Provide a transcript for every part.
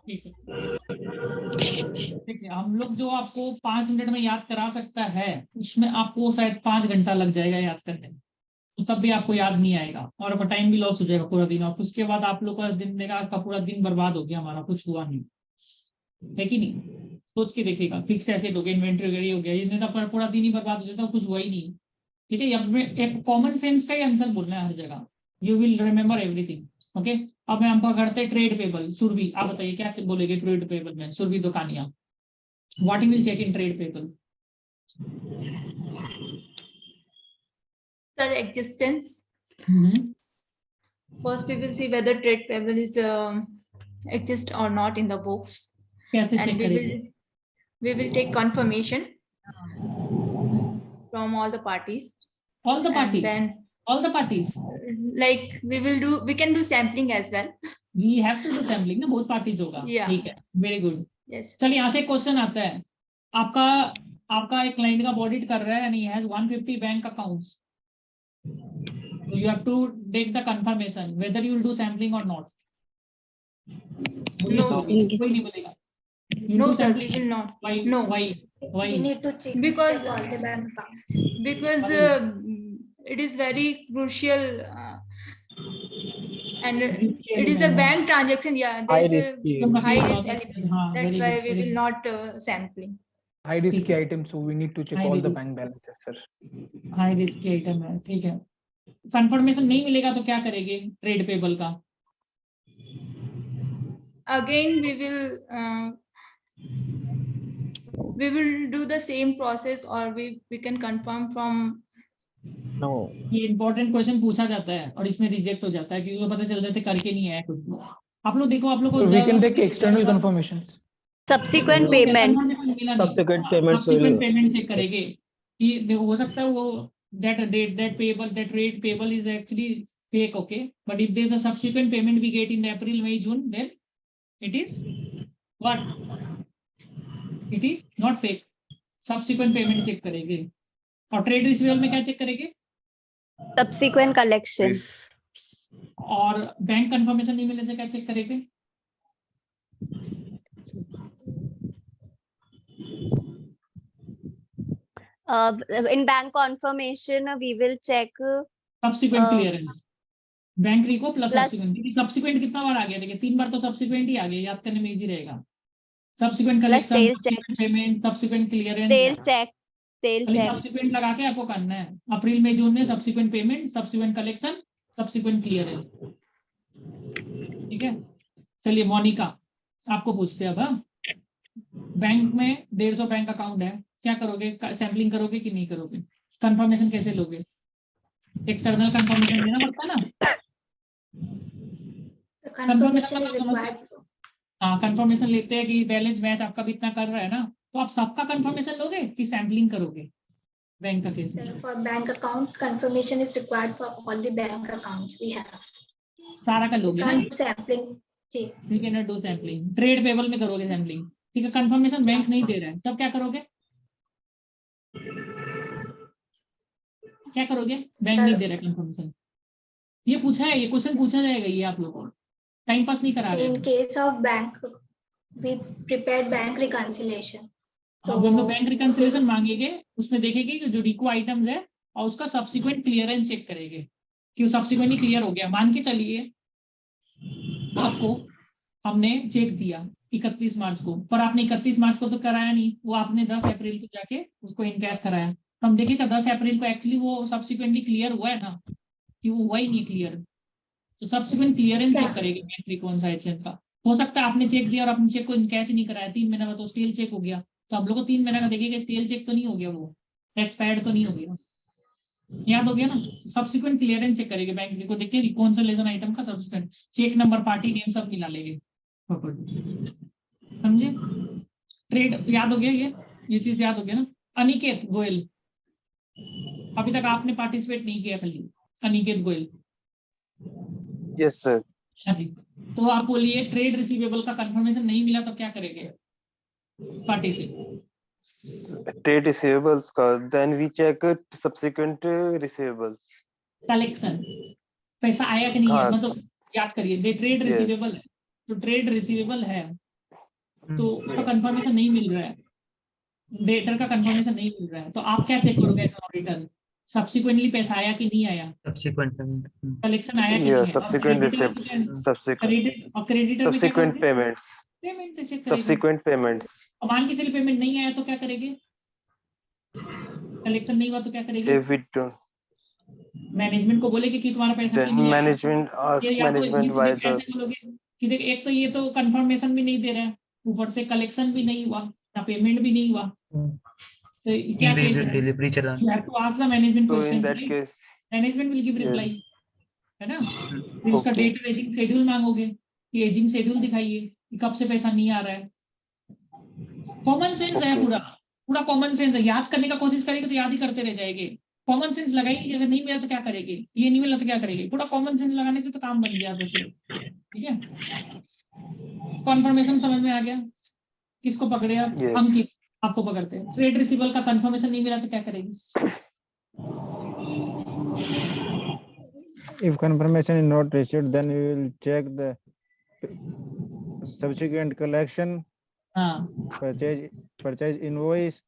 ठीक है, ठीक है। हम लोग जो आपको 5 मिनट में याद करा सकता है, उसमें आपको शायद 5 घंटा लग जाएगा याद करने में, तो तब भी आपको याद नहीं आएगा और आपका टाइम भी लॉस हो जाएगा पूरा दिन, और उसके बाद आप लोग का दिन देगा, आपका पूरा दिन बर्बाद हो गया, हमारा कुछ हुआ नहीं, है कि नहीं? सोच के देखिएगा, फिक्स्ड एसेट हो गया, इन्वेंट्री वगैरह हो गया, ये नहीं तो पूरा दिन ही बर्बाद हो जाता, कुछ हुआ ही नहीं। ठीक है, अब मैं एक कॉमन सेंस का ही आंसर बोलना है हर जगह, you will remember everything. Okay, अब मैं हम पकड़ते ट्रेड पेबल। सुरभि आप बताइए क्या बोलेगे ट्रेड पेबल में, Surabhi Dukania, what you will check in trade payable? Sir, existence. First, we will see whether trade payable is exist or not in the books, कैसे and check करेंगे? we will take confirmation from all the parties. All the And parties, then all the parties, like we can do sampling as well. we have to do sampling ना, both parties होगा। Yeah. ठीक है, very good. Yes. चलिए यहाँ से question आता है, आपका आपका एक क्लाइंट का ऑडिट कर रहा है and he has 150 bank accounts, so you have to take the confirmation whether you will do sampling or not. No, कोई नहीं बोलेगा। You no do sir, we sampling? will not. Why? No. Why? We need to check Because all the bank accounts. because it is very crucial, and Risky it is a element, bank transaction. Yeah, there is a high risk हाँ, element. हाँ, That's very why good, we very will good. not sampling. High risky ठीक है। item, so we need to check High all the risk. bank balances, sir. High risk की item है, ठीक है। Confirmation नहीं मिलेगा तो क्या करेंगे ट्रेड पेबल का? Again, we will do the same process, or we can confirm from. No. ये इंपॉर्टेंट क्वेश्चन पूछा जाता है और इसमें रिजेक्ट हो जाता है क्योंकि पता चल जाता है करके नहीं आया कुछ। आप लोग देखो, आप लोग So we can take external confirmations. Subsequent payment. Subsequent payments will- subsequent payment check करेंगे कि हो सकता है वो that rate payable is actually fake, okay, but if there is a subsequent payment we get in April, May, June, then it is what? It is not fake. Subsequent payment check करेंगे। और trade receivable में क्या check करेंगे? Subsequent collection. और bank confirmation नहीं मिलने से क्या चेक करेंगे? In bank confirmation, we will check subsequent clearance, bank reco plus subsequent. देखिए सब्सिक्वेंट कितना बार आ गया, देखिए 3 बार तो सब्सिक्वेंट ही आ गया, याद करने में इजी रहेगा। Subsequent collection, sales check. Subsequent payment, subsequent clearance, sales check. Sales खाली check. सब्सिक्वेंट लगा के आपको करना है। अप्रैल में जून में subsequent payment, subsequent collection, subsequent clearance, ठीक है। चलिए मोनिका आपको पूछते हैं अब। हाँ, बैंक में 150 बैंक अकाउंट है, क्या करोगे? सैम्पलिंग करोगे कि नहीं करोगे? कंफर्मेशन कैसे लोगे? एक्सटर्नल कंफर्मेशन देना पड़ता है ना। The confirmation is required. हाँ, कंफर्मेशन लेते हैं कि बैलेंस मैच आपका भी इतना कर रहा है ना, तो आप सबका कंफर्मेशन लोगे कि सैम्पलिंग करोगे? बैंक का case Sir, for bank account, confirmation is required for all the bank accounts we have. सारा का We लोगे ना? can't do sampling. जी। We can not do sampling. Trade payable में करोगे सैम्पलिंग, ठीक है। कंफर्मेशन बैंक नहीं दे रहा है, तब क्या करोगे? क्या करोगे? बैंक नहीं दे रहा है कंफर्मेशन। ये पूछा है, ये क्वेश्चन पूछा जाएगा, ये आप लोगों को टाइम पास नहीं करा रहे In हैं। case of bank, we prepared bank reconciliation. तो हम लोग बैंक रिकंसिलिएशन मांगेंगे, उसमें देखेंगे कि जो रिको आइटम्स है और उसका सब्सिक्वेंट क्लियरेंस चेक करेंगे कि वो सब्सिक्वेंटली क्लियर हो गया। मान के चलिए आपको हमने चेक दिया 31 मार्च को, पर आपने 31 मार्च को तो कराया नहीं, वो आपने 10 अप्रैल को जाके उसको इनकैश कराया, तो हम देखेगा 10 अप्रैल को एक्चुअली वो सब्सिक्वेंटली क्लियर हुआ है ना, कि वो हुआ ही नहीं क्लियर। तो सब्सिक्वेंट क्लियरेंस चेक करेंगे बैंक रिकॉन्साइलेशन का। हो सकता है आपने चेक दिया और आपने चेक को इनकैश ही नहीं कराया, 3 महीने में तो स्टील चेक हो गया, तो हम लोग को 3 महीने का देखेगा स्टील चेक तो नहीं हो गया, वो एक्सपायर्ड तो नहीं हो गया, याद हो गया ना। सब्सिक्वेंट क्लियरेंस चेक करेंगे बैंक को, देखिए रिकॉन्सिलेशन आइटम का subsequent cheque number, party name सब मिला लेंगे, समझे? ट्रेड याद हो गया, ये चीज याद हो गया ना। अनिकेत गोयल, अभी तक आपने पार्टिसिपेट नहीं किया, खाली अनिकेत गोयल। Yes sir. हाँ जी, तो आप बोलिए ट्रेड रिसीवेबल का कंफर्मेशन नहीं मिला तो क्या करेंगे पार्टी से? Trade receivables का then we check subsequent receivables. Collection, पैसा आया कि नहीं है, हाँ। मतलब याद करिए, ट्रेड Yes. रिसीवेबल है तो ट्रेड रिसीवेबल है तो उसका कंफर्मेशन नहीं मिल रहा है, डेटर का कंफर्मेशन नहीं मिल रहा है, तो आप क्या चेक करोगे एज ऑडिटर? सब्सिक्वेंटली पैसा आया कि नहीं आया, Subsequent payment. कलेक्शन आया कि Yeah, नहीं है, subsequent receipts, क्रेडिटर में क्या subsequent करोगे? payments, पेमेंट चेक करेंगे। subsequent payments. और मान के चलिए पेमेंट नहीं आया तो क्या करेंगे? कलेक्शन नहीं हुआ तो क्या करेंगे? If we don't, मैनेजमेंट को बोलेगे कि तुम्हारा पैसा क्यों then नहीं आया? management ask या तो management ये why फिर the कैसे बोलोगे कि देख, एक तो ये तो कंफर्मेशन भी नहीं दे रहा है, ऊपर से कलेक्शन भी नहीं हुआ, ना पेमेंट भी नहीं हुआ, तो ये क्या केस E-way है? bill delivery challan. You have to ask the management so in questions, that right? case, management will give yes, reply, है ना? फिर उसका Okay. डेट एजिंग शेड्यूल मांगोगे कि एजिंग शेड्यूल दिखाइए कि कब से पैसा नहीं आ रहा है। कॉमन सेंस है, Okay. पूरा पूरा कॉमन सेंस है। याद करने का कोशिश करेंगे तो याद ही करते रह जाएंगे। कॉमन सेंस लगाइए, अगर नहीं मिला तो क्या करेंगे, ये नहीं मिला तो क्या करेंगे, पूरा कॉमन सेंस लगाने से तो काम बन गया। तो फिर ठीक है, कॉन्फर्मेशन समझ में आ गया? किसको पकड़े आप? Yes. अंकित, आपको पकड़ते हैं। ट्रेड रिसीवेबल का कंफर्मेशन नहीं मिला तो क्या करेंगे? If confirmation is not received, then we will check the subsequent collection, हाँ, purchase invoice,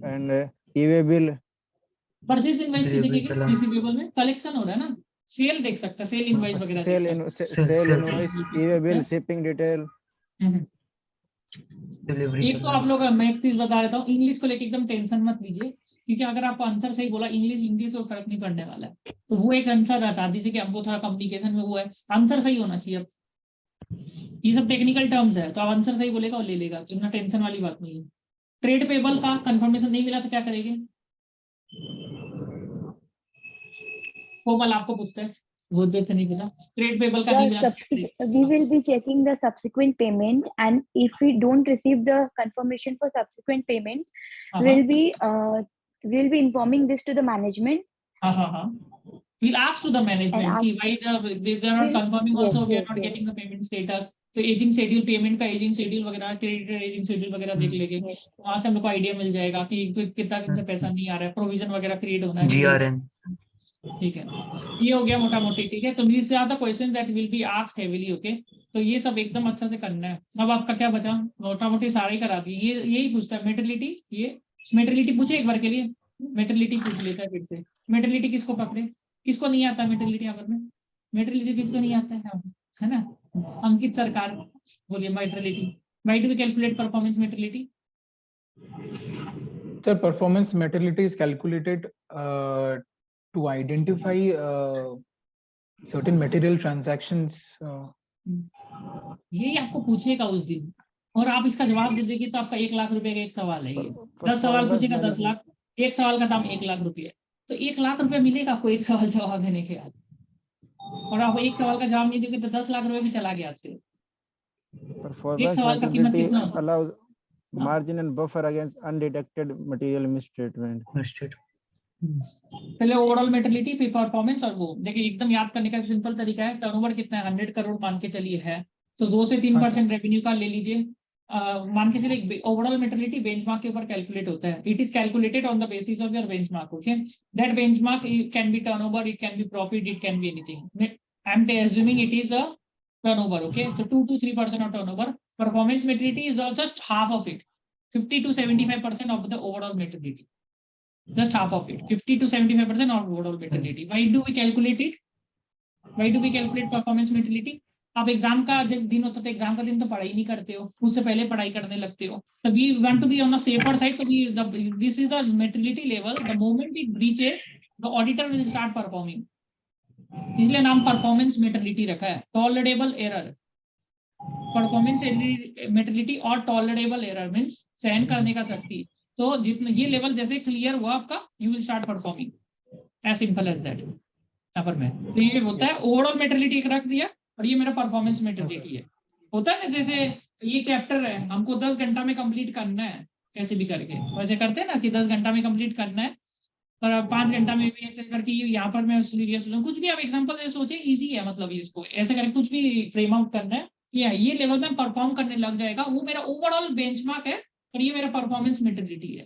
and e-way bill. Purchase invoice भी Delivery देखेंगे, चलान। रिसीवेबल में कलेक्शन हो रहा है ना, सेल देख सकता है, सेल इनवाइस वगैरह Sale देख in सकता sale Sale. invoice, e-way bill, Yeah. shipping detail. है। Delivery एक तो आप challan. लोग, मैं एक चीज बता देता हूँ, इंग्लिश को लेके एकदम टेंशन मत लीजिए, क्योंकि अगर आपको आंसर सही बोला, इंग्लिश को फर्क नहीं पड़ने वाला है। तो वो एक आंसर बता दीजिए कि हमको थोड़ा कम्युनिकेशन में वो है, आंसर सही होना चाहिए। अब ये सब टेक्निकल टर्म्स है, तो आप आंसर सही बोलेगा और ले लेगा, तो इतना टेंशन वाली बात नहीं है। ट्रेड पेबल का कंफर्मेशन नहीं मिला तो क्या करेंगे? कोमल आपको पूछता है, बहुत देर से नहीं पूछा। ट्रेड पेबल का नहीं मिला तो क्या करेंगे? We will be checking the subsequent payment, and if we don't receive the confirmation for subsequent payment, हाँ, we'll be informing this to the management. हाँ। We'll ask to the management And कि why they are not confirming also, Yes, we are yes, not yes. getting the payment status. तो ageing schedule, payment का ageing schedule वगैरह, creditor ageing schedule वगैरह देख लेंगे, Yes. वहां से हमको आइडिया मिल जाएगा कि कितना दिन से पैसा नहीं आ रहा है, प्रोविजन वगैरह क्रिएट होना है। GRN. ठीक है, ये हो गया मोटा मोटी। ठीक है, तो मेरे से ज्यादा question that will be asked heavily. Okay, तो ये सब एकदम अच्छा से करना है। अब आपका क्या बचा? मोटा मोटी सारे करा दी। ये यही पूछता है मेटरनिटी, ये मेटरनिटी पूछे एक बार के लिए, मेटरनिटी पूछ लेता है फिर से। मेटरनिटी किसको पकड़े, किसको नहीं आता मेटरनिटी? यहाँ पर में मेटरनिटी किसको नहीं आता है ना? अंकित सरकार बोलिए materiality. Why do we calculate performance materiality? Sir, performance materiality is calculated to identify certain material transactions. यही आपको पूछेगा उस दिन, और आप इसका जवाब दे देंगे तो आपका 1 लाख रुपए का एक सवाल है। ये 10 सवाल पूछेगा 10 लाख, एक सवाल का दाम 1 लाख रुपये, तो 1 लाख रुपए मिलेगा आपको एक सवाल जवाब देने के बाद। और आप एक सवाल का जवाब नहीं दोगे तो 10 लाख रुपए भी चला गया आपसे। Performance सवाल का कीमत materiality कितना होगा? allows margin and buffer against undetected material misstatement. Mistake. पहले ओवरऑल मेटरनिटी, फिर परफॉर्मेंस, और वो देखिए एकदम याद करने का सिंपल तरीका है। टर्नओवर कितना है? 100 करोड़ मान के चलिए है, तो 2 से 3% रेवेन्यू का ले लीजिए। मान के चलिए ओवरऑल मेटरनिटी बेंचमार्क के ऊपर कैलकुलेट होता है। It is calculated on the basis of your benchmark. Okay, that benchmark can be turnover, it can be profit, it can be anything. I am assuming it is a turnover. Okay, so 2 to 3% of turnover. Performance maturity is just half of it, 50 to 75% of the overall maturity. Just half of it, 50 to 75% of overall maturity. Why do we calculate it? Why do we calculate performance maturity? आप exam का जब दिन होता है, तो exam का दिन तो पढ़ाई नहीं करते हो, उससे पहले पढ़ाई करने लगते हो। तो we want to be on a safer side, so this is the maturity level. The moment it breaches, the auditor will start performing. इसलिए नाम परफॉर्मेंस मेटरनिटी रखा है। टॉलरेबल एरर, परफॉर्मेंस मेटरनिटी और टॉलरेबल एरर मींस सहन करने का शक्ति। तो जितना ये लेवल जैसे क्लियर हुआ आपका, you will start performing, as simple as that. यहाँ पर मैं तो ये होता है ओवरऑल मेटरनिटी एक रख दिया, और ये मेरा परफॉर्मेंस मेटरनिटी है। होता है ना, जैसे ये चैप्टर है, हमको 10 घंटा में कंप्लीट करना है, कैसे भी करके वैसे करते हैं ना कि 10 घंटा में कंप्लीट करना है, पर 5 घंटा में भी ऐसे करके यहाँ पर मैं सीरियस हूँ। कुछ भी आप एग्जांपल से सोचे, इजी है, मतलब इसको ऐसे करके कुछ भी फ्रेम आउट करना है कि ये लेवल में परफॉर्म करने लग जाएगा, वो मेरा ओवरऑल बेंचमार्क है और ये मेरा परफॉर्मेंस मेटरनिटी है।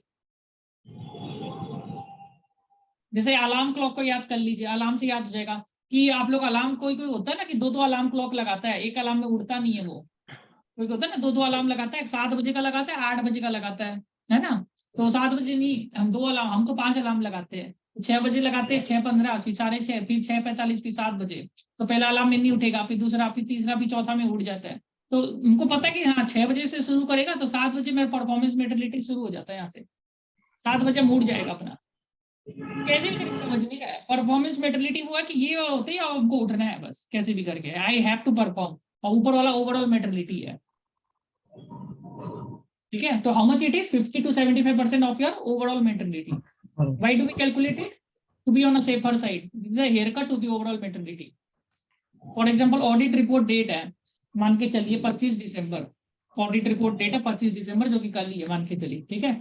जैसे अलार्म क्लॉक को याद कर लीजिए, अलार्म से याद हो जाएगा कि आप लोग अलार्म, कोई होता है ना कि 2 अलार्म क्लॉक लगाता है, एक अलार्म में उड़ता नहीं है वो, कोई होता है ना 2 अलार्म लगाता है, 7 बजे का लगाता है, 8 बजे का लगाता है ना। तो 7 बजे नहीं, हम 2 अलार्म, हम तो 5 अलार्म लगाते हैं। 6 बजे लगाते हैं, 6:15, फिर 6:30, फिर 6:45, फिर 7 बजे। तो पहला अलार्म में नहीं उठेगा, फिर दूसरा, फिर तीसरा, फिर चौथा में उठ जाता है। तो उनको पता है कि हाँ 6 बजे से शुरू करेगा तो 7 बजे मेरा परफॉर्मेंस मेटरलिटी शुरू हो जाता है। यहाँ से 7 बजे हम उठ जाएगा अपना। कैसे भी करके समझने का है, परफॉर्मेंस मेटरलिटी हुआ कि ये होते ही आपको उठना है बस, कैसे भी करके आई हैव टू परफॉर्म। और ऊपर वाला ओवरऑल मेटरलिटी है, ठीक है। तो how much it is 50 to 75% of your overall materiality. Why do we calculate it? To be on a safer side, this is a haircut to the overall materiality. For example audit report date है, मान के चलिए 25 दिसंबर। Audit report date है 25 दिसंबर, जो कि कल ही है, मान के चलिए, ठीक है।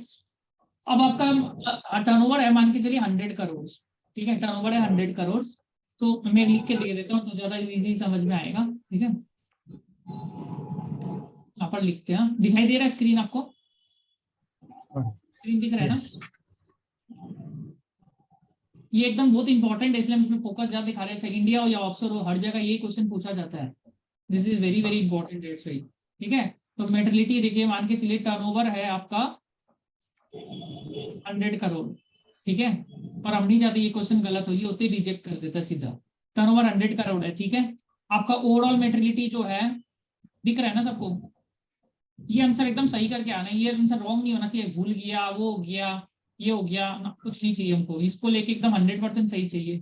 अब आपका टर्नओवर है, मान के चलिए 100 करोड़, ठीक है। टर्नओवर है 100 करोड़। तो मैं लिख के दे देता हूँ तो ज्यादा इजी समझ में आएगा, ठीक है। यहाँ पर लिखते हैं, दिखाई दे रहा है स्क्रीन आपको? स्क्रीन दिख रहा है ना? Yes. ये एकदम बहुत इंपॉर्टेंट है, इसलिए हम इसमें फोकस ज्यादा दिखा रहे हैं। इंडिया हो या ऑफशोर हो, हर जगह ये क्वेश्चन पूछा जाता है। This is very very important, ठीक है। तो मेटरलिटी देखिए, मान के चलिए टर्नओवर है आपका 100 करोड़, ठीक है। और हम नहीं चाहते ये क्वेश्चन गलत हो, ये होते रिजेक्ट कर देता सीधा। टर्नओवर 100 करोड़ है, ठीक है। आपका ओवरऑल मेटरलिटी जो है, दिख रहा है ना सबको? ये आंसर एकदम सही करके आना है, ये आंसर रॉन्ग नहीं होना चाहिए, भूल गया, वो हो गया, ये हो गया ना, कुछ नहीं चाहिए हमको। इसको लेके एकदम 100% सही चाहिए,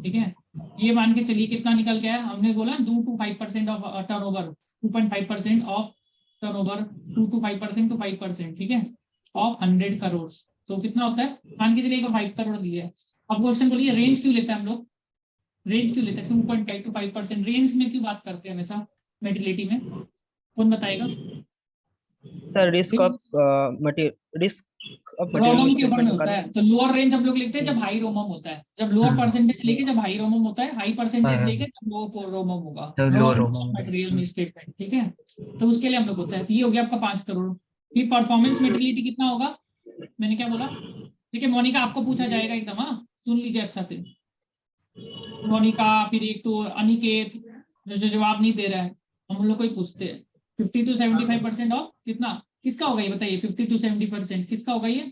ठीक है। ये मान के चलिए कितना निकल गया है, हमने बोला 2 to 5% of turnover, 2.5% of turnover, 2 to 5% to 5%, ठीक है, ऑफ 100 करोड़। तो कितना होता है, मान के चलिए 5 करोड़ दिया है। अब क्वेश्चन बोलिए रेंज क्यों लेते हैं हम लोग? रेंज क्यों लेते हैं 2.5 to 5%? रेंज में क्यों बात करते हैं हमेशा मेटरलिटी में? कौन बताएगा? सर रिस्क ऑफ रोमम के ऊपर में होता है। तो लोअर रेंज हम लोग लिखते हैं जब हाई रोमम होता है, जब लोअर परसेंटेज लेके जब हाई रोमम होता है, हाई परसेंटेज लेके जब लो रोमम होगा, मटेरियल में स्टेटमेंट, ठीक है। तो उसके लिए हम लोग होता है। तो ये हो गया आपका 5 करोड़। फिर परफॉर्मेंस मेटरलिटी कितना होगा? मैंने क्या बोला? ठीक है मोनिका, आपको पूछा जाएगा एकदम, हाँ सुन लीजिए अच्छा से। मोनिका, फिर एक तो अनिकेत जो जवाब नहीं दे रहा है, हम लोग को ही पूछते हैं। 50 to 75% ऑफ कितना, किसका होगा ये बताइए? 50 to 70% किसका होगा? ये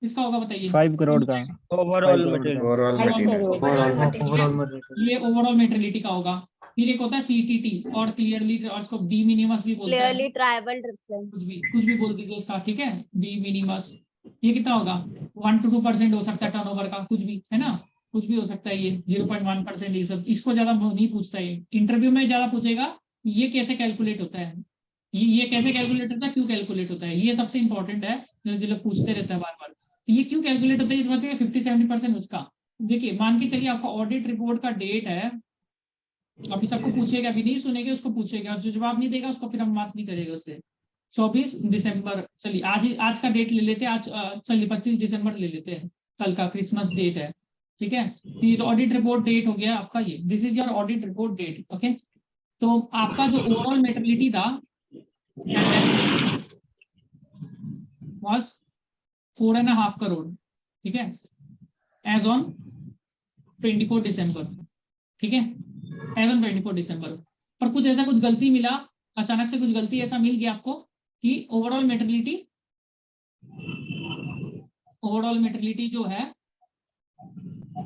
किसका होगा बताइए? 5 करोड़ का। ओवरऑल 5 करोड़ का। ओवरऑल ये ओवरऑल मेटरलिटी का होगा। फिर एक होता है सीटीटी, और क्लियरली, और इसको डी मिनिमस भी बोलते हैं। क्लियरली ट्राइबल डिफरेंस, कुछ भी बोल दीजिए इसका, ठीक है। डी मिनिमस ये कितना होगा? 1 to 2% हो सकता है टर्नओवर का, कुछ भी है ना, कुछ भी हो सकता है। ये 0.1%, ये सब इसको ज्यादा नहीं पूछता है। इंटरव्यू में ज्यादा पूछेगा ये कैसे कैलकुलेट होता है, ये कैसे कैलकुलेट होता है, क्यों कैलकुलेट होता है, ये सबसे इंपॉर्टेंट है, जो लोग पूछते रहते हैं बार बार। तो ये क्यों कैलकुलेट होता है, ये बताइए। 50-70% उसका देखिए, मान के चलिए आपका ऑडिट रिपोर्ट का डेट है, अभी सबको पूछेगा, अभी नहीं सुनेंगे उसको पूछेगा, जो जवाब नहीं देगा उसको फिर हम बात नहीं करेगा उससे। 24 दिसंबर, चलिए आज का डेट ले लेते हैं, आज चलिए 25 दिसंबर ले लेते हैं, कल का क्रिसमस डेट है, ठीक है। तो ये ऑडिट रिपोर्ट डेट हो गया आपका, ये this is your audit report date, okay. तो आपका जो ओवरऑल मेटरलिटी था was 4.5 करोड़, ठीक है, एज ऑन 24 दिसंबर, ठीक है, एज ऑन 24 दिसंबर। पर कुछ ऐसा कुछ गलती मिला, अचानक से कुछ गलती ऐसा मिल गया आपको कि ओवरऑल मेटरलिटी जो है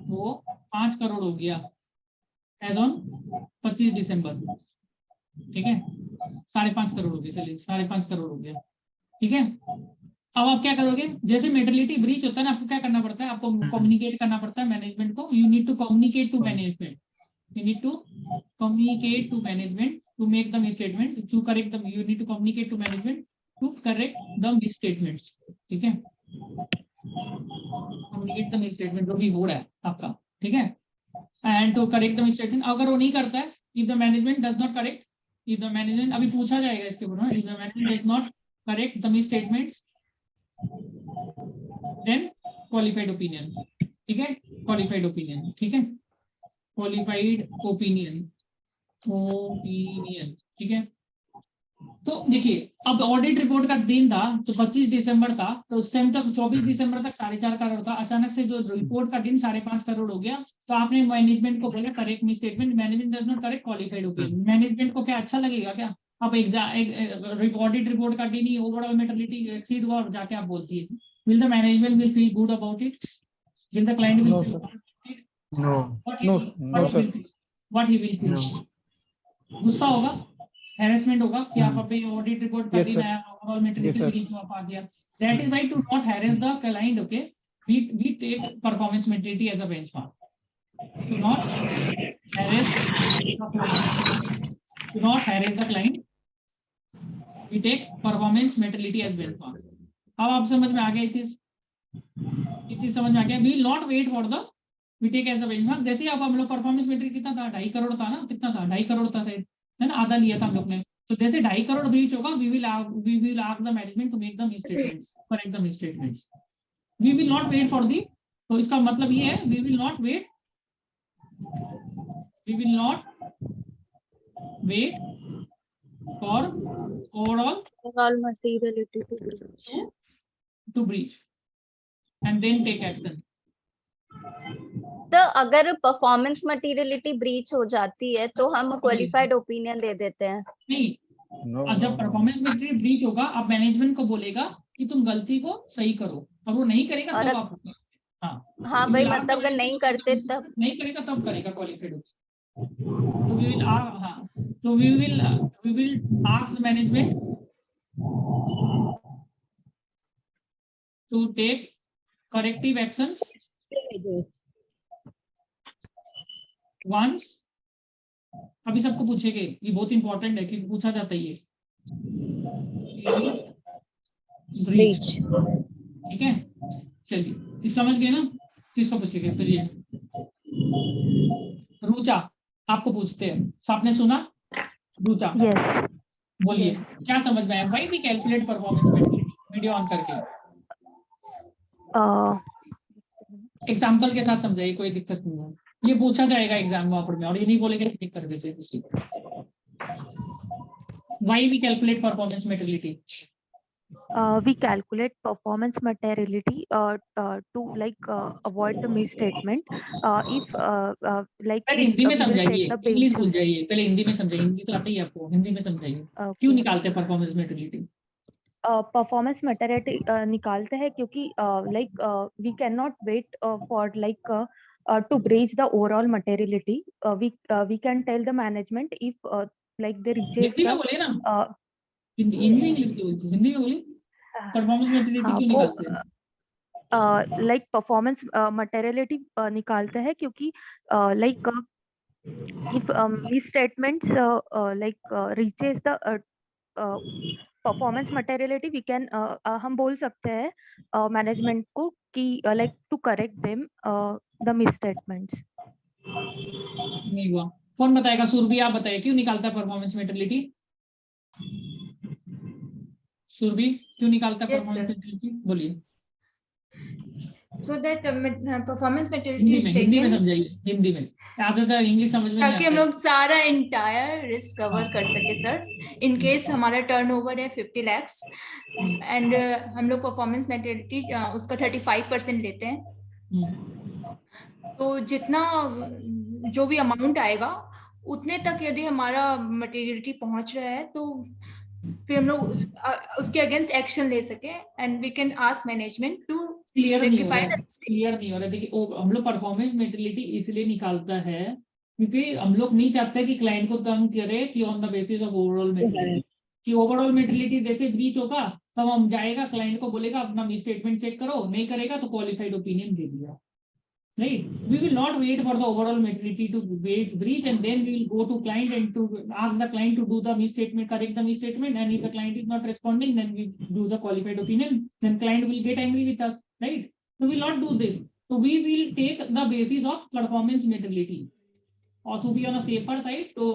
वो 5 करोड़ हो गया एज ऑन 25 दिसंबर, ठीक है। 5.5 करोड़ हो गया, चलिए 5.5 करोड़ हो गया, ठीक है। अब आप क्या करोगे, जैसे मेटरलिटी ब्रीच होता है ना, आपको क्या करना पड़ता है, आपको कम्युनिकेट करना पड़ता है मैनेजमेंट को। You need to communicate to management, you need to communicate to management to make the misstatement, to correct them, you need to communicate to management to correct the misstatements, ठीक है। communicate the misstatement जो भी हो रहा है आपका, ठीक है, and to correct the misstatement। अगर वो नहीं करता है, if the management does not correct, if the management, अभी पूछा जाएगा इसके ऊपर, if the management does not correct the misstatements, then qualified opinion, ठीक है, qualified opinion, ठीक है, क्वालिफाइड ओपिनियन, ठीक है। तो देखिए, अब ऑडिट रिपोर्ट का दिन था तो 25 दिसंबर था, तो उस टाइम तक 24 दिसंबर तक 4.5 करोड़ था। अचानक से जो रिपोर्ट का दिन 5.5 करोड़ हो गया, तो आपने मैनेजमेंट को बोला correct me statement, management does not correct qualified opinion. Management को क्या अच्छा लगेगा क्या? अब एक ऑडिट रिपोर्ट का नहीं ओवरऑल मेटर्निटी एक्सीड हुआ और जाके आप बोलती है will the management will feel good about it, will the client will No, feel sir. No. No, sir. What he will feel, गुस्सा होगा, हैरेसमेंट होगा कि आप अभी ऑडिट रिपोर्ट कर Yes, दी sir. ना ओवरऑल मेटर्निटी Yes, sir. से आप आ गया, that is why to not harass the client, okay, we take performance metricity as a benchmark. Do not harass the client. We take performance metricity as benchmark. अब आप समझ में आ गया ये चीज समझ में आ गया. We will not wait for the we take as a benchmark. जैसे आप हम लोग परफॉर्मेंस मेट्रिक कितना था 2.5 करोड़ था ना, कितना था 2.5 करोड़ था शायद, है ना, आधा लिया था हम लोग ने. तो जैसे 2.5 करोड़ ब्रीच होगा we will ask the management to make the misstatements, correct the misstatements. We will not wait for the, तो इसका मतलब ये है we will not wait for overall materiality to breach and then take action. तो अगर performance materiality breach हो जाती है तो हम क्वालिफाइड ओपिनियन दे देते हैं. नहीं, No, और जब no, no. Performance metric breach होगा आप मैनेजमेंट को बोलेगा कि तुम गलती को सही करो, और वो नहीं करेगा और तब आप हाँ भाई मतलब अगर नहीं करते तब नहीं करेगा तब करेगा क्वालिफाइड. तो we will हाँ, तो we will ask the management to take corrective actions once. अभी सबको पूछेंगे, ये बहुत इंपॉर्टेंट है क्योंकि पूछा जाता है ये ब्रीच. ठीक है, चलिए इस समझ गए ना, किसको पूछेंगे फिर ये रुचा आपको पूछते हैं. आपने सुना रुचा? Yes. बोलिए Yes. क्या समझ में आया? Why we calculate performance metric? Video on करके एग्जांपल के साथ समझाइए, कोई दिक्कत नहीं है. ये पूछा जाएगा एग्जाम वहां में और ये नहीं बोलेंगे क्लिक कर देते किसी. Why we calculate performance materiality? We calculate performance materiality to avoid the misstatement. If पहले हिंदी में समझाइए, इंग्लिश भूल जाइए, पहले हिंदी में समझाइए. हिंदी तो आती है आपको, हिंदी में समझाइए क्यों निकालते हैं परफॉर्मेंस मेट्रिलिटी. परफॉर्मेंस मटेरियलिटी निकालते हैं क्योंकि we can not wait for to breach the overall materiality. We can tell the management if they reaches Hindi में the बोलिए ना, हिंदी इंग्लिश क्यों बोलते हैं? हिंदी में बोलिए परफॉर्मेंस मेट्रिलिटी क्यों निकालते हैं? परफॉर्मेंस मटेरियलिटी निकालते हैं क्योंकि if misstatements reaches the performance materiality we can हम बोल सकते हैं मैनेजमेंट को कि to correct them the misstatements. नहीं हुआ. कौन बताएगा? सुरभि आप बताइए क्यों निकालता है परफॉर्मेंस मेट्रिलिटी? सुरभि क्यों निकालता है Yes, परफॉर्मेंस sir. मेट्रिलिटी? बोलिए So that performance maturity is Hindi में taken समझाइए. हिंदी में ज्यादातर इंग्लिश समझ में नहीं ताकि हम आता. लोग सारा इंटायर रिस्क कवर कर सके सर. इन केस हमारा टर्नओवर है 50 lakhs एंड हम लोग परफॉर्मेंस मेटेरियलिटी उसका 35% लेते हैं. तो जितना जो भी अमाउंट आएगा उतने तक यदि हमारा मटेरियलिटी पहुंच रहा है तो फिर हम लोग उसके अगेंस्ट एक्शन ले सके and we can ask management to clear नहीं हो rectify रहा, the mistake. क्लियर नहीं हो रहा. देखिए हम लोग परफॉर्मेंस मेट्रिलिटी इसलिए निकालता है क्योंकि हम लोग नहीं चाहते कि क्लाइंट को तंग करे कि on the basis of overall materiality, कि ओवरऑल मेट्रिलिटी जैसे ब्रीच होगा तब हम जाएगा क्लाइंट को बोलेगा अपना मिसस्टेटमेंट चेक करो, नहीं करेगा तो क्वालिफाइड ओपिनियन दे दिया. Right? We will not wait for the overall maturity to breach and then we will go to client and to ask the client to do the misstatement, correct the misstatement, and if the client is not responding, then we do the qualified opinion. Then client will get angry with us, right? So we will not do this. So we will take the basis of performance maturity, also be on a safer side to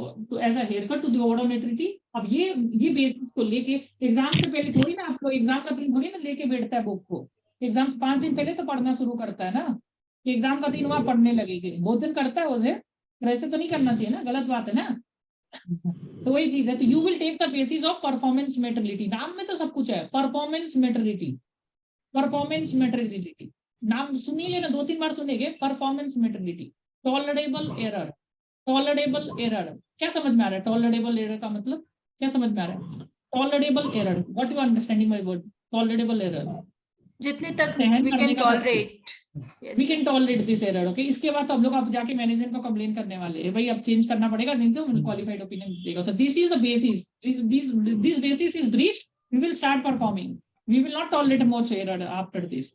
as a haircut to the overall maturity. अब ये basis को लेके exam से पहले थोड़ी ना आपको exam का दिन थोड़ी ना लेके बैठता है बुक को. एग्जाम 5 दिन पहले तो पढ़ना शुरू करता है ना, एग्जाम का दिन वहां पढ़ने लगेंगे. बहुत दिन करता है उसे, ऐसे तो नहीं करना चाहिए ना, गलत बात है ना. तो वही चीज है. तो you will take the basis of performance materiality. नाम में तो सब कुछ है, परफॉर्मेंस मेट्रिलिटी, परफॉर्मेंस मेट्रिलिटी. नाम सुनिए लेना, 2-3 बार सुनेंगे. Performance materiality, tolerable error, tolerable error. क्या समझ में आ रहा है टॉलरेबल एरर का मतलब? क्या समझ में आ रहा है? Tolerable error, what you understanding by word tolerable error? जितने तक सहन we करने can का Shakti. tolerate. Yes. We can tolerate this error, okay. इसके बाद तो हम लोग अब जाके मैनेजमेंट को कंप्लेन करने वाले हैं, भाई अब चेंज करना पड़ेगा, नहीं तो क्वालिफाइड ओपिनियन देगा। So this is the basis, this basis is breached, we will start performing, we will not tolerate more error after this.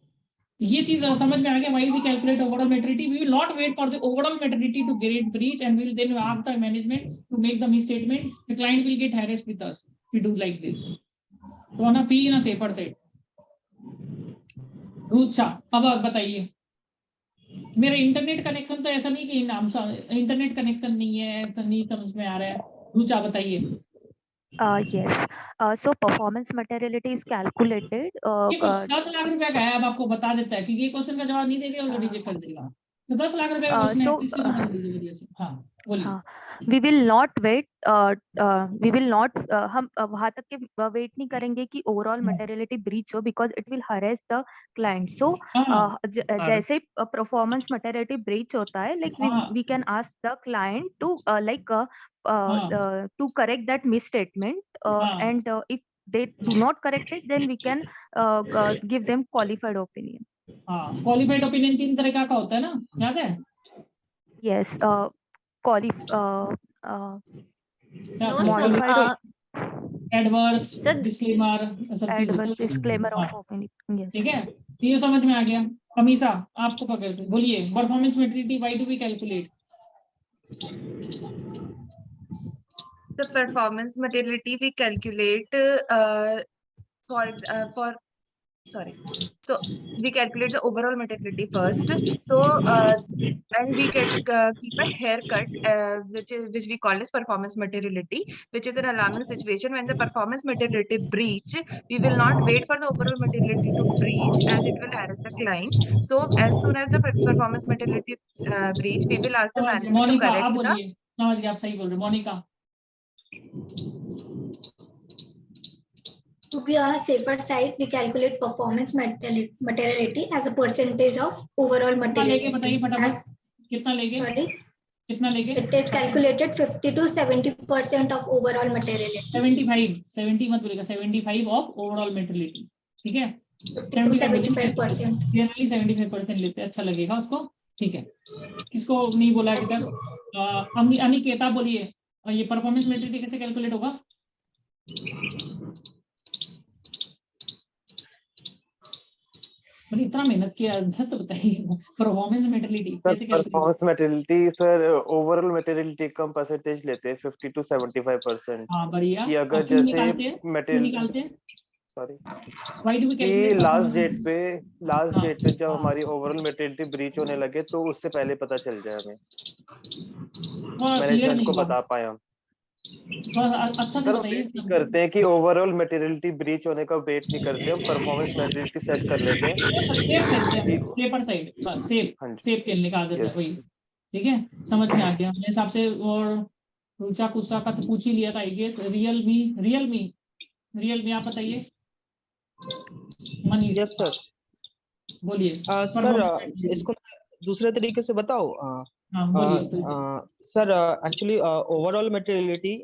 ये चीज समझ में आ गया? While we calculate overall materiality, we will not wait for the overall materiality to get breach and we will then ask the management to make the misstatement, the client will get harassed with us, we do like this. तो on a P in a safer side. अच्छा, अब आप बताइए, मेरा internet connection तो ऐसा नहीं कि नाम सा इंटरनेट कनेक्शन नहीं है, ऐसा नहीं समझ में आ रहा है। रुचा बताइए। Yes. So performance materiality is calculated. ये कुछ 10 लाख रुपए का है, अब आपको बता देता है क्योंकि ये क्वेश्चन का जवाब नहीं देंगे और रिजेक्ट कर देगा। तो 10 लाख रुपए का क्वेश्चन है, इसको समझ लीजिए बढ़िया से। हाँ बोलिए। We will not wait. We will not. हम वहाँ तक के वेट नहीं करेंगे कि overall materiality breach हो, because it will harass the client. So जैसे performance materiality breach होता है, like we can ask the client to to correct that misstatement, and if they do not correct it, then we can give them qualified opinion. हाँ, qualified opinion 3 तरह का होता है ना, याद है? Yes. एडवर्स, डिस्क्लेमर, सब चीजें। Adverse disclaimer of opinion. Yes. ठीक है, ये समझ में आ गया। अमीशा आपको पकड़ते, बोलिए performance materiality, why do we calculate? The performance materiality we calculate so we calculate the overall materiality first. So and we get keep a haircut which we call as performance materiality, which is an alarming situation when the performance materiality breach. We will not wait for the overall materiality to breach as it will harass the client. So as soon as the performance materiality breach, we will ask the management to Monika आप correct the. बोलिए, समझ गए, आप सही बोल रहे हो। Monika, To be on a safer side, we calculate performance materiality as a percentage of overall materiality. बताइए फटाफट, कितना लेंगे? Sorry, कितना लेंगे? it is calculated 50 to 70% of overall materiality. 75, 70 मत बोलेगा, 75 ऑफ ओवरऑल मैच्योरिटी, ठीक है? 75%. जनरली 75% लेते हैं, अच्छा लगेगा उसको, ठीक है। किसको नहीं बोला अभी तक? अनिकेता बोलिए, ये परफॉर्मेंस मैच्योरिटी कैसे कैलकुलेट होगा? मैंने इतना मेहनत किया, आंसर तो बताइए। परफॉर्मेंस मैच्योरिटी कैसे कैलकुलेट? परफॉर्मेंस मैटेरियलिटी सर, ओवरऑल मैटेरियलिटी का परसेंटेज लेते हैं 50 to 75%। हाँ बढ़िया। कि अगर क्यों जैसे निकालते हैं? सॉरी व्हाई डू वी कि कैलकुलेट? लास्ट डेट पे जब हमारी ओवरऑल मैटेरियलिटी ब्रीच होने लगे तो उससे पहले पता चल जाए हमें, मैनेजमेंट को बता पाए हम। अच्छा से बताइए। करते हैं कि ओवरऑल मैटेरियलिटी ब्रीच होने का वेट नहीं करते, हम परफॉर्मेंस मैटेरियलिटी सेट कर लेते हैं। सेफर साइड, बस सेफ के निकाल देते हैं वही, ठीक है? समझ में आ गया मेरे हिसाब से। और रुचा कुस्सा का तो पूछ ही लिया था, आई गेस। रियलमी आप बताइए। मनीष, यस सर, बोलिए। सर इसको दूसरे तरीके से बताओ। Sir, actually, overall materiality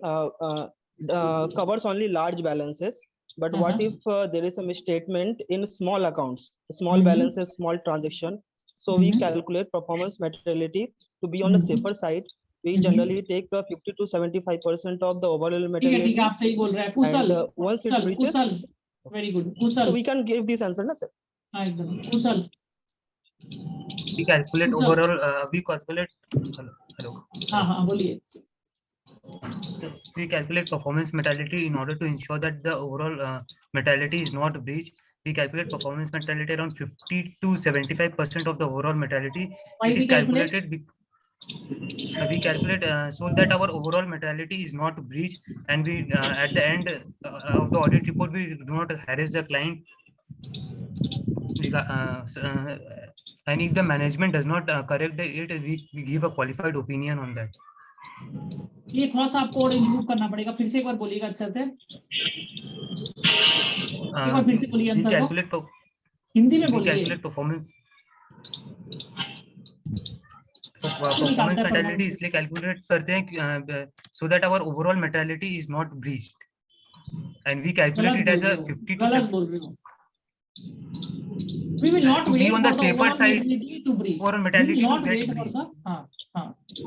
covers only large balances. But what if there is a misstatement in small accounts, small balances, small transaction? So we calculate performance materiality to be on the safer side. We generally take 50 to 75% of the overall materiality. ठीक है, आप सही बोल रहे हैं। कुशल, and once it reaches, very good. Kusal, so we can give this answer, na sir? हाँ एकदम। कुशल, we calculate overall, we calculate hello हाँ बोलिए। we calculate performance materiality in order to ensure that the overall materiality is not breached. We calculate performance materiality around 50 to 75% of the overall materiality. Why It we is calculated we calculate so that our overall materiality is not breached, and we at the end of the audit report we do not harass the client. And if the management does not correct it, we give a qualified opinion on that. ये थोड़ा सा आपको और improve करना पड़ेगा, फिर से एक बार बोलिएगा अच्छे से। एक बार फिर से बोलिए आंसर को, हिंदी में बोलिए। कैलकुलेट परफॉर्मेंस मैटेरियलिटी इसलिए कैलकुलेट करते हैं so that our overall materiality is not breached. and we calculate it as a 50 to गलत 70. बोल रहे हो. We will not To be wait on for the the safer overall side, mortality to breach. overall We mortality will to not get wait for breached. the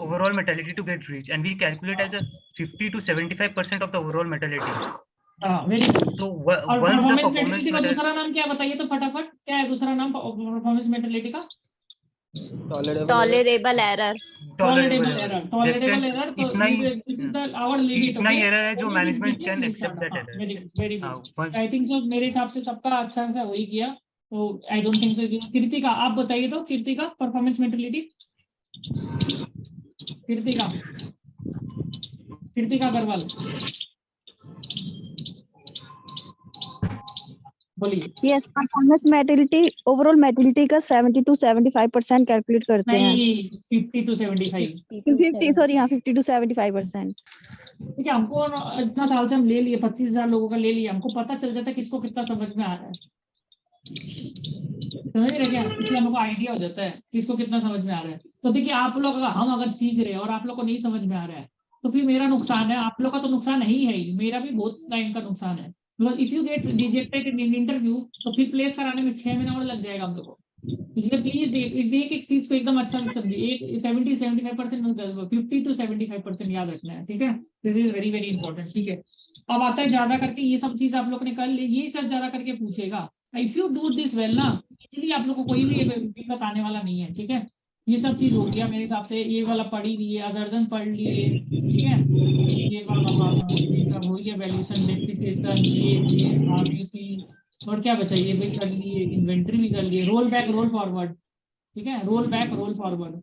Overall mortality to get reached, and we calculate as a 50 to 75% of the overall mortality. very good. So और once the performance performance mentality का mortality, दूसरा नाम क्या बताइए तो फटाफट, क्या है दूसरा नाम परफॉर्मेंस मेंटेलिटी का? Tolerable error. Tolerable error. Tolerable error. तो इतना ही this is the our limit. इतना ही एरर है जो management can accept that error. Very good, very good. once I think so मेरे हिसाब से सबका अच्छा सा हो ही गया. तो I don't think so. Kirtika आप बताइए तो, कीर्तिका परफॉर्मेंस मेंटेलिटी. कीर्तिका अग्रवाल बोलिए. Yes, performance mentality overall mentality का 70 to 75% कैलकुलेट करते हैं. नहीं, 50 to 75. 50 सॉरी, हाँ 50 to 75%. ठीक है. हमको इतना साल से हम ले लिए, 25,000 लोगों का ले लिया, हमको पता चल जाता है किसको कितना समझ में आ रहा है. समझ रहे क्या? इसलिए हमको आइडिया हो जाता है किसको कितना समझ में आ रहा है. तो देखिए आप लोग अगर सीख रहे हैं और आप लोग को नहीं समझ में आ रहा है तो फिर मेरा नुकसान है. आप लोग का तो नुकसान नहीं है ही, मेरा भी बहुत टाइम का नुकसान है. If you get rejected in interview तो फिर प्लेस कराने में 6 महीना और लग जाएगा हम लोग को. इसलिए प्लीज एक चीज को एकदम अच्छा समझिए. 70-75% 50 to 75% याद रखना है. ठीक है. This is very very important. ठीक है. अब आता है ज्यादा करके ये सब चीज आप लोग ने कर ली, ये सब ज्यादा करके पूछेगा. If you do this well ना, इसलिए आप लोग को कोई भी दिक्कत आने वाला नहीं है. ठीक है. ये सब चीज हो गया मेरे हिसाब से. ये वाला पढ़ ही लिए, अदर्जन पढ़ लिए. ठीक है. ये वाला हो गया, वैल्यूएशन, डेप्रिसिएशन, ये आरयूसी, और क्या बचा? ये भी कर लिए, इन्वेंटरी भी कर लिए, रोल बैक रोल फॉरवर्ड. ठीक है. रोल बैक रोल फॉरवर्ड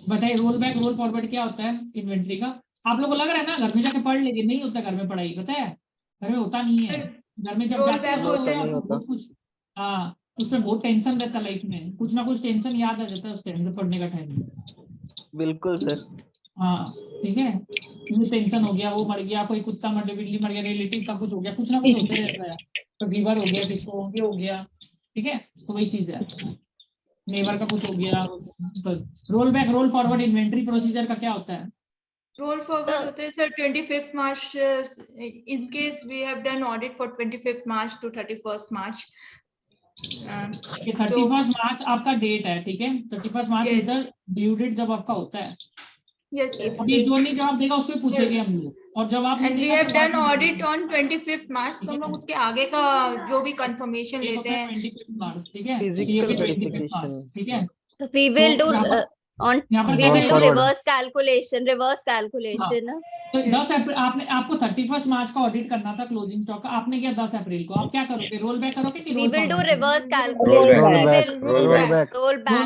बताइए. रोल बैक रोल फॉरवर्ड क्या होता है इन्वेंटरी का? आप लोगों को लग रहा है ना घर में जाके पढ़ लेंगे, नहीं होता घर में पढ़ाई, पता है घर में होता नहीं है. घर में जब रोल जाते बैक हैं होता है. बहुत कुछ, हाँ उसमें बहुत टेंशन रहता है लाइफ में. कुछ ना कुछ टेंशन याद आ जाता है उस टाइम पे पढ़ने का टाइम में. बिल्कुल सर. हाँ ठीक है. ये टेंशन हो गया, वो मर गया, कोई कुत्ता मर गया, बिल्ली मर गया, रिलेटिव का कुछ हो गया, कुछ ना कुछ होते रहता है. तो फीवर हो गया, किसको हो गया. ठीक है. तो वही चीज है, नेबर का कुछ हो गया. तो role back roll forward inventory procedure का क्या होता है? रोल फॉरवर्ड होते हैं sir 25th March. In case we have done audit for 25th March to 31st March. 31st मार्च आपका डेट है. ठीक है. 31st मार्च Yes. इधर ड्यू डेट जब आपका होता है. Yes sir. अभी जो नहीं जवाब देगा उसको पूछेंगे हम लोग. और जब आप And we have done audit on 25th March. तो हम लोग उसके आगे का जो भी कंफर्मेशन लेते हैं. 25th मार्च. ठीक है. फिजिकल ये भी 25th वेरिफिकेशन. मार्च. ठीक है. So we will do यहाँ पर we will do forward. reverse calculation. तो 10 अप्रैल आपको 31st मार्च का ऑडिट करना था क्लोजिंग स्टॉक का. आपने किया 10 अप्रैल को. आप क्या करोगे? रोल बैक करोगे कि We roll will do forward? reverse Roll calculation. back. We will Roll back. roll back.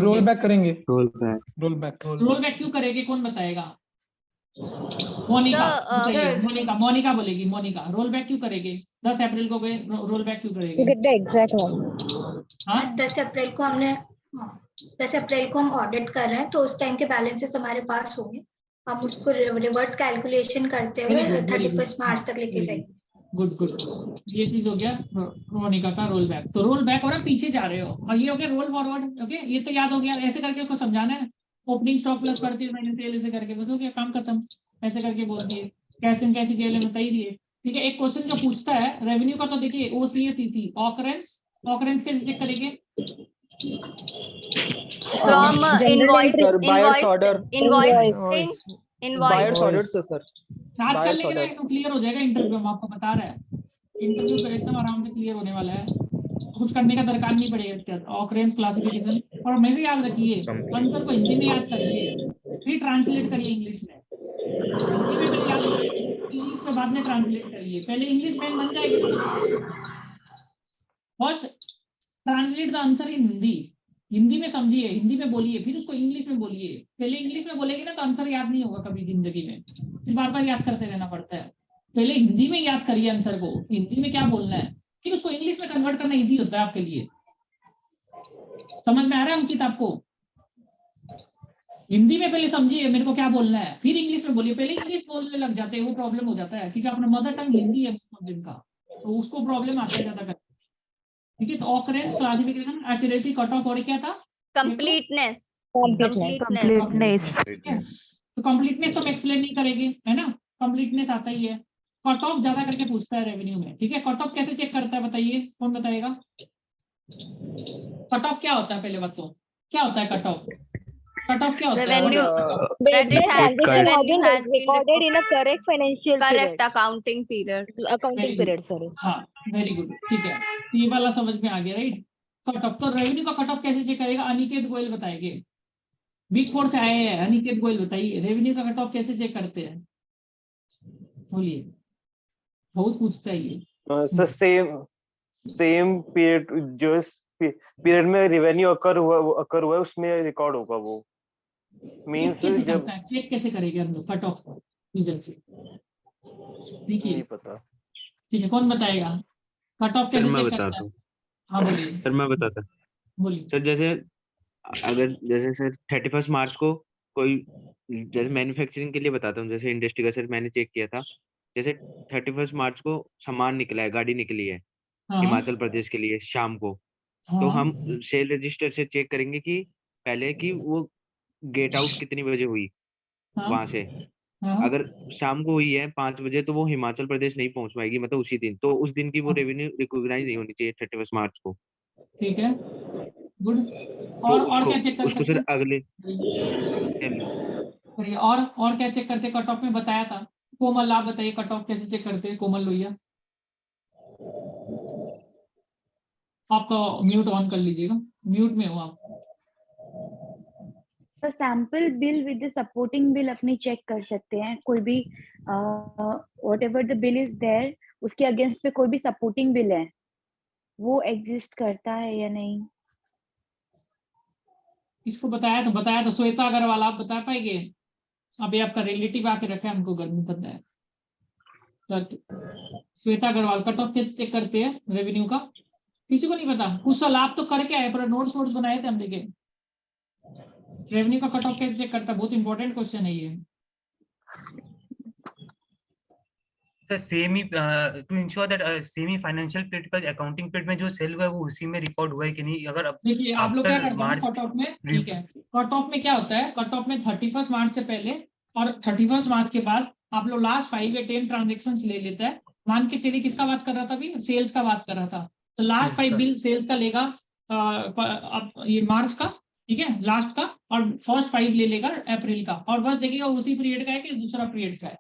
Roll back करेंगे. Roll back. Role back. Roll back क्यों करेंगे? कौन बताएगा? मोनिका बताइए. मोनिका बोलेगी. मोनिका रोल बैक क्यों करेंगे? 10 अप्रैल को गए, रोल बैक क्यों करेंगे? 10 अप्रैल को हमने 10 अप्रैल को हम ऑडिट कर रहे हैं तो उस टाइम के बैलेंसेस हमारे पास होंगे. हम उसको रिवर्स कैलकुलेशन करते हुए 31st मार्च तक लेके जाएंगे. गुड. ये चीज हो गया मोनिका का रोल बैक. तो रोल बैक हो रहा, पीछे जा रहे हो. और ये हो गया रोल फॉरवर्ड. ओके. ये तो याद हो गया. ऐसे करके उसको समझाना है. Opening stock plus purchase minus cell, ऐसे करके बस हो गया, काम खत्म. ऐसे करके बोल दिए. कैसे कैसे केवल में बताइए दिए. ठीक है. एक क्वेश्चन जो पूछता है रेवेन्यू का, तो देखिए OCA ऑकरेंस कैसे चेक करेंगे? From invoice order. Invoice order sir. आज कर लेंगे ना, एकदम क्लियर हो जाएगा इंटरव्यू में. आपको बता रहा है इंटरव्यू पर एकदम आराम से क्लियर होने वाला है. कुछ करने का दरकार नहीं पड़ेगा इसके बाद. Occurrence classification. और हमें भी याद रखिए, आंसर को हिंदी में याद करिए, फिर ट्रांसलेट करिए इंग्लिश में. इंग्लिश में बाद में ट्रांसलेट करिए. पहले इंग्लिश में बन जाएगी. First translate the answer in Hindi में समझिए, हिंदी में बोलिए, फिर उसको इंग्लिश में बोलिए. पहले इंग्लिश में बोलेंगे ना तो आंसर याद नहीं होगा कभी जिंदगी में. फिर बार बार याद करते रहना पड़ता है. पहले हिंदी में याद करिए आंसर को, हिंदी में क्या बोलना है, फिर उसको इंग्लिश में कन्वर्ट करना इजी होता है आपके लिए. समझ में आ रहा है अंकित आपको? हिंदी में पहले समझिए मेरे को क्या बोलना है, फिर इंग्लिश में बोलिए. पहले इंग्लिश बोलने लग जाते हैं, वो प्रॉब्लम हो जाता है क्योंकि अपना मदर टंग हिंदी है जिनका, तो उसको प्रॉब्लम आता है ज्यादा. ठीक है. तो occurrence classification, accuracy, cut off और क्या था? completeness. Completeness. तो कंप्लीटनेस तो हम एक्सप्लेन नहीं करेंगे, है ना. कंप्लीटनेस आता ही है. कट ऑफ ज्यादा करके पूछता है रेवेन्यू में, ठीक है। कट ऑफ कैसे चेक करता है बताइए, कौन बताएगा? कट ऑफ क्या होता है पहले बताओ, क्या होता है कट ऑफ? कट ऑफ क्या होता है? Revenue that it has revenue has been recorded in a correct financial correct accounting period. Very good. हाँ वेरी गुड, ठीक है, तो ये वाला समझ में आ गया, राइट। कट ऑफ, तो रेवेन्यू का कट ऑफ कैसे चेक करेगा? अनिकेत गोयल बताएंगे, बिग फोर से आए हैं। अनिकेत गोयल बताइए रेवेन्यू का कट ऑफ कैसे चेक करते हैं, बोलिए, बहुत पूछता है ये। सेम पीरियड, जो पीरियड में रेवेन्यू अकर हुआ है उसमें रिकॉर्ड होगा वो। मींस जब चेक कैसे करेंगे हम लोग कट ऑफ इधर से? देखिए नहीं पता, ठीक है, कौन बताएगा कट ऑफ कैसे चेक करता है? हाँ बोलिए सर मैं बताता बोलिए। सर। जैसे अगर जैसे सर 31 मार्च को कोई, जैसे मैन्युफैक्चरिंग के लिए बताता हूँ, जैसे इंडस्ट्री का सर मैंने चेक किया था, जैसे 31 मार्च को सामान निकला है, गाड़ी निकली है हिमाचल प्रदेश के लिए शाम को, तो हम सेल रजिस्टर से चेक करेंगे कि पहले कि वो गेट आउट कितनी बजे हुई वहां से। अगर शाम को हुई है 5 बजे तो वो हिमाचल प्रदेश नहीं पहुंच पाएगी, मतलब उसी दिन, तो उस दिन की वो रेवेन्यू रिकॉग्नाइज नहीं होनी चाहिए 31 मार्च को। ठीक है, गुड। तो और क्या चेक कर उसको सकते सर हैं? अगले और क्या चेक करते कट ऑफ में? बताया था। कोमल आप बताइए कट ऑफ कैसे चेक करते हैं? कोमल लोहिया, आपका म्यूट ऑन कर लीजिएगा, म्यूट में हो आप। तो sample bill with the supporting bill अपनी चेक कर सकते हैं, कोई भी whatever the bill is there उसके अगेंस्ट पे कोई भी सपोर्टिंग बिल है वो एग्जिस्ट करता है या नहीं। इसको बताया तो श्वेता अग्रवाल आप बता पाएंगे? अभी आपका रिलेटिव आके रखा है, हमको गर्मी पता है। श्वेता अग्रवाल कट ऑफ कैसे चेक करते हैं रेवेन्यू का? किसी को नहीं पता? कुछ साल आप तो करके आए, पर नोट्स बनाए थे हम देखे। रेवेन्यू का कट ऑफ कैसे चेक करता है? बहुत इंपॉर्टेंट क्वेश्चन है ये। Sir semi to ensure that semi financial period का अकाउंटिंग पीरियड में जो सेल हुआ है वो उसी में रिकॉर्ड हुआ है कि नहीं। अगर देखिए आप लोग क्या करते हैं मार्च कट ऑफ में, ठीक है, कट ऑफ में क्या होता है? कट ऑफ में 31 मार्च से पहले और 31 मार्च के बाद आप लोग लास्ट 5 या 10 ट्रांजेक्शन ले लेता है। मान के चलिए किसका बात कर रहा था अभी? सेल्स का बात कर रहा था, तो लास्ट 5 बिल सेल्स का लेगा अब ये मार्च का, ठीक है, लास्ट का, और फर्स्ट 5 ले लेगा अप्रैल का, और बस देखेगा उसी पीरियड का है कि दूसरा पीरियड का है।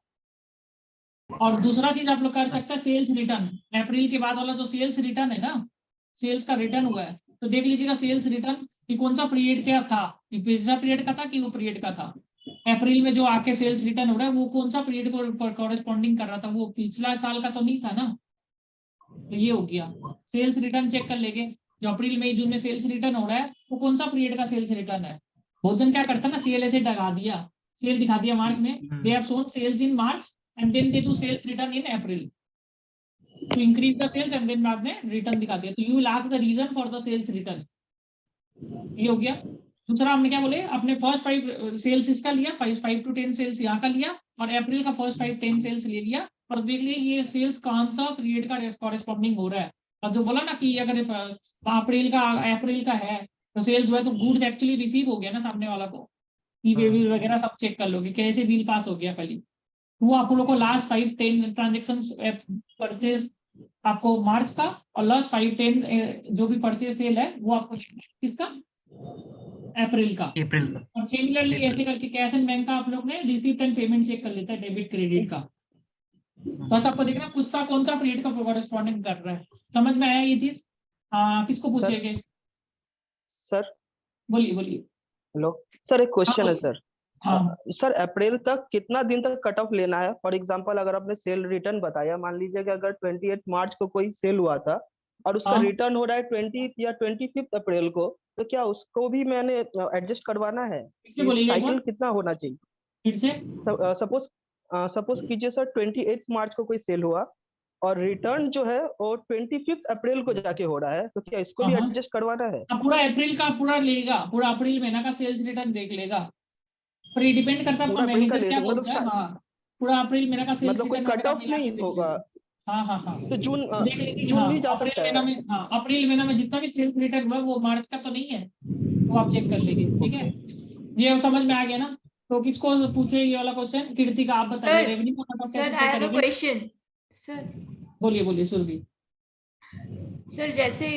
और दूसरा चीज आप लोग कर सकते हैं सेल्स रिटर्न, अप्रैल के बाद वाला जो सेल्स रिटर्न है ना, सेल्स का रिटर्न हुआ है, तो देख लीजिएगा सेल्स रिटर्न कि कौन सा पीरियड क्या था, पिछला पीरियड का था कि वो पीरियड का था। अप्रैल में जो आके सेल्स रिटर्न हो रहा है वो कौन सा पीरियड को कॉरेस्पॉन्डिंग कर रहा था, वो पिछला साल का तो नहीं था ना। तो ये हो गया, सेल्स रिटर्न चेक कर लेंगे। जो अप्रैल मई जून में सेल्स रिटर्न हो रहा है वो कौन सा पीरियड का सेल्स रिटर्न है। बहुत जन क्या करता है ना, सेल ऐसे लगा दिया, सेल दिखा दिया मार्च में, they have shown sales in March and then they do sales return in April to increase the sales and then बाद में return दिखा दिया। तो you will ask the reason for the sales return। ये हो गया। दूसरा हमने क्या बोले, अपने फर्स्ट 5 सेल्स इसका लिया, 5 to 10 सेल्स यहाँ का लिया, और अप्रैल का फर्स्ट 5-10 सेल्स ले लिया, और देख लिए ये सेल्स कौन सा पीरियड का कॉरेस्पॉन्डिंग हो रहा है। और जो बोला ना कि अगर अप्रैल का है तो सेल्स हुआ है, तो गुड्स एक्चुअली रिसीव हो गया ना सामने वाला को, ई बिल वगैरह सब चेक कर लोगे कैसे बिल पास हो गया कल ही। वो आप लोगों को लास्ट 5-10 ट्रांजेक्शन परचेज आपको मार्च का, और लास्ट 5-10 जो भी परचेज सेल है वो आपको किसका? अप्रैल का। और सिमिलरली ऐसे करके कैश एंड बैंक का आप लोग ने रिसीप्ट एंड पेमेंट चेक कर लेता है, डेबिट क्रेडिट का। बस आपको देखना कौन सा पीरियड का कॉरेस्पॉन्डिंग कर रहा है। समझ में आया ये चीज? किसको पूछेंगे? सर बोलिए। हेलो सर, एक क्वेश्चन है सर। हाँ। सर अप्रैल तक कितना दिन तक कट ऑफ लेना है? फॉर एग्जांपल अगर आपने सेल रिटर्न बताया, मान लीजिए कि अगर 28 मार्च को कोई सेल हुआ था और उसका रिटर्न हो रहा है 20 या 25 अप्रैल को, तो क्या उसको भी मैंने एडजस्ट करवाना है? साइकिल कितना होना चाहिए? फिर से सपोज कीजिए सर 28 मार्च को कोई सेल हुआ और रिटर्न जो है वो 25 अप्रैल को जाके हो रहा है, तो क्या इसको भी एडजस्ट करवाना है? पूरा अप्रैल का पूरा लेगा, पूरा अप्रैल महीना का सेल्स रिटर्न देख लेगा, पर ये डिपेंड करता है आपका मैनेजर क्या बोलता है। हाँ, पूरा अप्रैल महीना का सेल्स मतलब कोई कट ऑफ नहीं होगा। हाँ तो जून हाँ, भी जा सकता है। अप्रैल महीना में जितना भी सेल्स रिटर्न हुआ वो मार्च का तो नहीं है, वो आप चेक कर लेंगे। ठीक है, ये समझ में आ गया ना? तो किसको पूछे ये वाला क्वेश्चन? कीर्ति का आप बताइए। रेवेन्यू का कट ऑफ कैसे चेक करेंगे? क्वेश्चन सर बोलिए बोलिए सुरभि। सर जैसे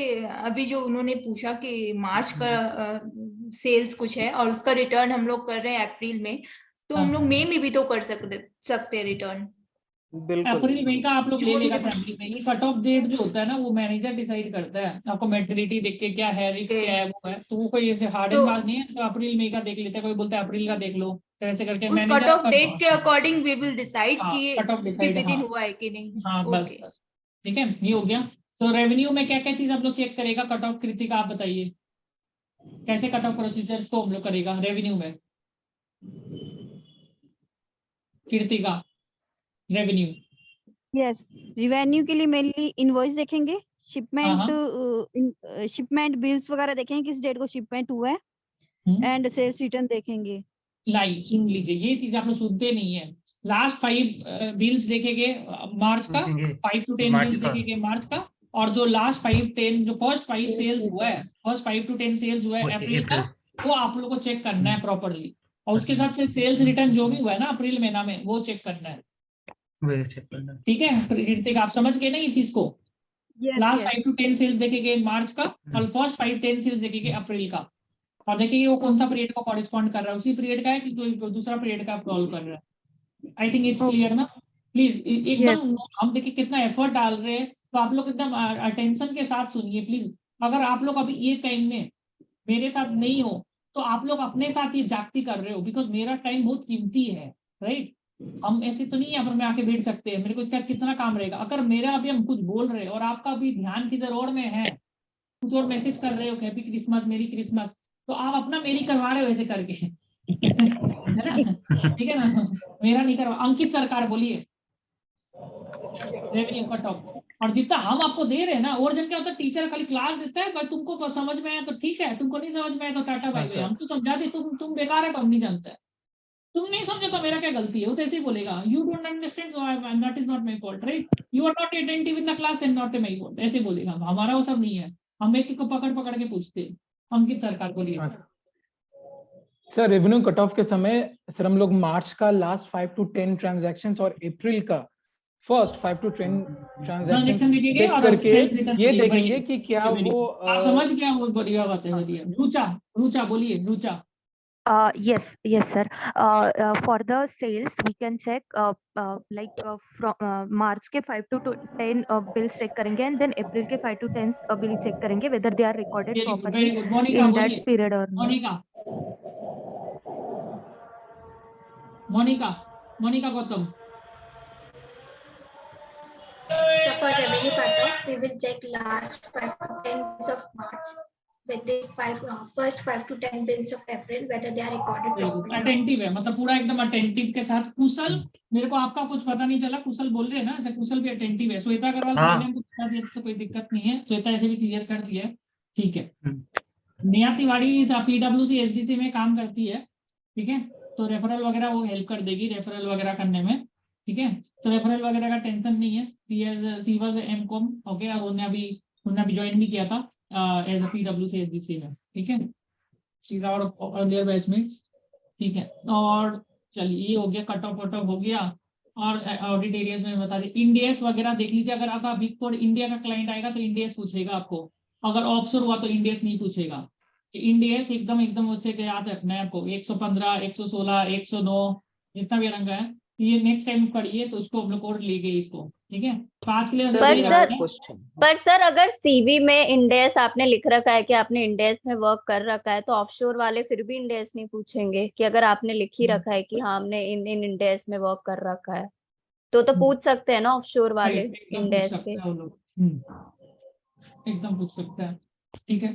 अभी जो उन्होंने पूछा कि मार्च का सेल्स कुछ है और उसका रिटर्न हम लोग कर रहे हैं अप्रैल में, तो हम लोग मई में भी तो कर सकते हैं रिटर्न। अप्रैल मई का आप लोग ले जून लेगा में फैमिली में। ये कट ऑफ डेट जो होता है ना वो मैनेजर डिसाइड करता है, आपको मैटरनिटी देख के क्या है, रिस्क क्या है, वो है, तो वो कोई ऐसे हार्ड एंड फास्ट नहीं है। तो अप्रैल मई का देख लेते हैं, कोई बोलता है अप्रैल का देख लो, तो ऐसे करके उस कट ऑफ डेट के अकॉर्डिंग वी विल डिसाइड कि ये कट ऑफ उसके डिसाइड। विदिन हाँ हुआ है कि नहीं। हाँ बस ओके बस ठीक है, ये हो गया। तो रेवेन्यू में क्या क्या चीज आप लोग चेक करेगा कट ऑफ? कृतिका आप बताइए कैसे कट ऑफ प्रोसीजर्स को हम लोग करेगा रेवेन्यू में? कृतिका रेवेन्यू। यस, रिवेन्यू के लिए मेनली इनवॉइस देखेंगे, शिपमेंट बिल्स वगैरह देखेंगे किस डेट को शिपमेंट हुआ है, एंड सेल्स रिटर्न देखेंगे। लाई सुन लीजिए, ये चीज आप लोग सुनते नहीं है। लास्ट 5 बिल्स देखेंगे मार्च का, 5 to 10 बिल्स देखेंगे मार्च का, और जो लास्ट 5-10 जो फर्स्ट 5 सेल्स हुआ है, फर्स्ट 5 to 10 सेल्स हुआ है अप्रैल का, वो आप लोगों को चेक करना है प्रॉपरली। और उसके साथ से सेल्स रिटर्न जो भी हुआ है ना अप्रैल महीना में, वो चेक करना है। ठीक है ऋतिक, आप समझ गए ना ये चीज को? लास्ट 5 to 10 सेल्स देखेंगे मार्च का, और फर्स्ट 5-10 सेल्स देखेंगे अप्रैल का, और देखिए वो कौन सा पीरियड को कॉरेस्पॉन्ड कर रहा है, उसी पीरियड का है कि कोई दूसरा पीरियड का सॉल्व कर रहा है। आई थिंक इट्स क्लियर ना? प्लीज एकदम हम देखिए कितना एफर्ट डाल रहे हैं, तो आप लोग एकदम अटेंशन के साथ सुनिए प्लीज। अगर आप लोग अभी ये टाइम में मेरे साथ नहीं हो तो आप लोग अपने साथ ये जागती कर रहे हो, बिकॉज मेरा टाइम बहुत कीमती है, राइट? हम ऐसे तो नहीं यहाँ पर मैं आके बैठ सकते हैं, मेरे को इसका कितना काम रहेगा। अगर मेरा अभी हम कुछ बोल रहे हैं और आपका अभी ध्यान किधर और में है, कुछ और मैसेज कर रहे हो, हैप्पी क्रिसमस, मेरी क्रिसमस, तो आप अपना मेरी करवा रहे हो ऐसे करके है ना? ठीक है ना? मेरा नहीं करवा। अंकित सरकार बोलिए रेवेन्यू कट ऑफ। और जितना हम आपको दे रहे हैं ना, और जन क्या होता है, टीचर खाली क्लास देता है, भाई तुमको समझ में आया तो ठीक है, तुमको नहीं समझ में आया तो टाटा भाई भाई, हम तो समझा दे, तुम बेकार है, हम नहीं जानते, तुम नहीं समझे तो मेरा क्या गलती है? वो तो ऐसे ही बोलेगा, you don't understand so not is not my fault, right? You are not attentive in the class then not my fault, ऐसे बोलेगा। हमारा वो सब नहीं है, हम एक को पकड़ पकड़ के पूछते हैं। अंकित सरकार बोलिए। सर रेवेन्यू कट ऑफ के समय सर हम लोग मार्च का लास्ट 5 to 10 ट्रांजैक्शंस और अप्रैल का फर्स्ट 5 to 10 ट्रांजैक्शन देखेंगे चेक और करके सेल्स रिटर्न ये देखेंगे कि क्या वो आप समझ गया, वो बढ़िया बात है, बढ़िया। रुचा बोलिए, Rucha. Yes, sir. For the sales, we can check from March के 5 to 10 bills check करेंगे, and then April के 5 to 10 bill check करेंगे whether they are recorded properly in that period or not. Monika Gautam. So for revenue cutoff, we will check last 5 to 10 days of March, with the first 5 to 10 days of April, whether they are recorded properly. Attentive है, मतलब पूरा एकदम attentive के साथ। कुशल, मेरे को आपका कुछ पता नहीं चला, कुशल बोल रहे हैं ना, ऐसे कुशल भी अटेंटिव है। श्वेता अग्रवाल पहले हमको बता दिया तो कोई दिक्कत नहीं है, श्वेता ऐसे भी क्लियर कर दिया है, ठीक है। नेहा तिवारी PWC SDC में काम करती है, ठीक है, तो रेफरल वगैरह वो हेल्प कर देगी रेफरल वगैरह करने में, ठीक है। तो रेफरल वगैरह का टेंशन नहीं है। सी वाज एमकॉम, ओके, और उन्होंने अभी ज्वाइन भी किया था एज अ PWC SDC में, ठीक है। She is our earlier batchmates, ठीक है। और चलिए ये हो गया, कट ऑफ वट ऑफ हो गया। और ऑडिट एरियाज में बता दें, इंडियस वगैरह देख लीजिए। अगर आपका बिग फोर इंडिया का क्लाइंट आएगा तो इंडियस पूछेगा आपको, अगर ऑफशोर हुआ तो इंडियस नहीं पूछेगा। इंडियस एकदम उससे याद रखना है आपको। 115, 116, 109 जितना भी रंग है, ये नेक्स्ट टाइम पढ़िए तो उसको हम लोग और ले गए इसको, ठीक है। पास के लिए पर सर अगर सीवी में इंडेस आपने लिख रखा है कि आपने इंडेस में वर्क कर रखा है, तो ऑफशोर वाले फिर भी इंडेस नहीं पूछेंगे कि अगर आपने लिख ही रखा है कि हाँ हमने इन इंडेस में वर्क कर रखा है, तो पूछ सकते हैं ना ऑफशोर वाले इंडेस के। एकदम पूछ सकते हैं, ठीक है।